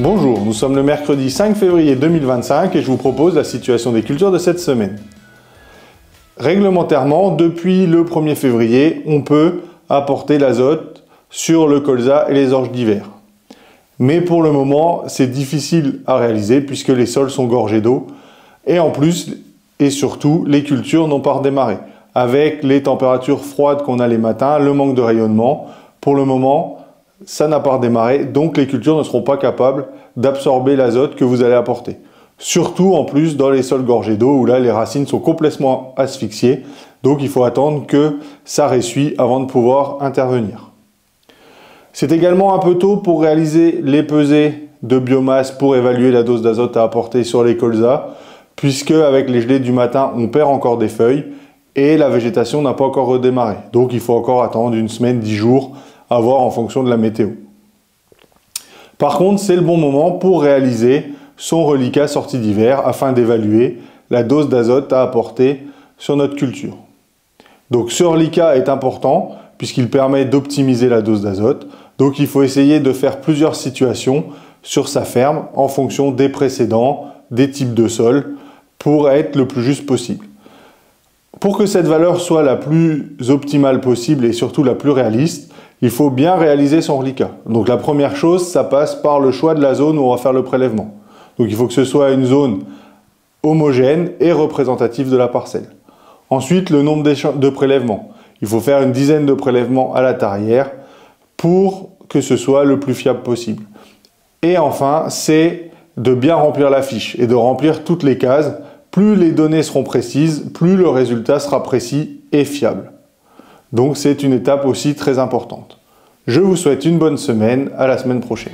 Bonjour, nous sommes le mercredi 5 février 2025 et je vous propose la situation des cultures de cette semaine. Réglementairement, depuis le 1er février, on peut apporter l'azote sur le colza et les orges d'hiver. Mais pour le moment, c'est difficile à réaliser puisque les sols sont gorgés d'eau et en plus et surtout, les cultures n'ont pas redémarré. Avec les températures froides qu'on a les matins, le manque de rayonnement, pour le moment, ça n'a pas redémarré, donc les cultures ne seront pas capables d'absorber l'azote que vous allez apporter. Surtout en plus dans les sols gorgés d'eau où là les racines sont complètement asphyxiées, donc il faut attendre que ça ressuie avant de pouvoir intervenir. C'est également un peu tôt pour réaliser les pesées de biomasse pour évaluer la dose d'azote à apporter sur les colzas, puisque avec les gelées du matin on perd encore des feuilles et la végétation n'a pas encore redémarré. Donc il faut encore attendre une semaine, 10 jours, à voir en fonction de la météo. Par contre, c'est le bon moment pour réaliser son reliquat sortie d'hiver afin d'évaluer la dose d'azote à apporter sur notre culture. Donc ce reliquat est important puisqu'il permet d'optimiser la dose d'azote. Donc il faut essayer de faire plusieurs situations sur sa ferme en fonction des précédents, des types de sol pour être le plus juste possible. Pour que cette valeur soit la plus optimale possible et surtout la plus réaliste, il faut bien réaliser son reliquat. Donc la première chose, ça passe par le choix de la zone où on va faire le prélèvement. Donc il faut que ce soit une zone homogène et représentative de la parcelle. Ensuite, le nombre de prélèvements. Il faut faire une dizaine de prélèvements à la tarière pour que ce soit le plus fiable possible. Et enfin, c'est de bien remplir la fiche et de remplir toutes les cases. Plus les données seront précises, plus le résultat sera précis et fiable. Donc c'est une étape aussi très importante. Je vous souhaite une bonne semaine, à la semaine prochaine.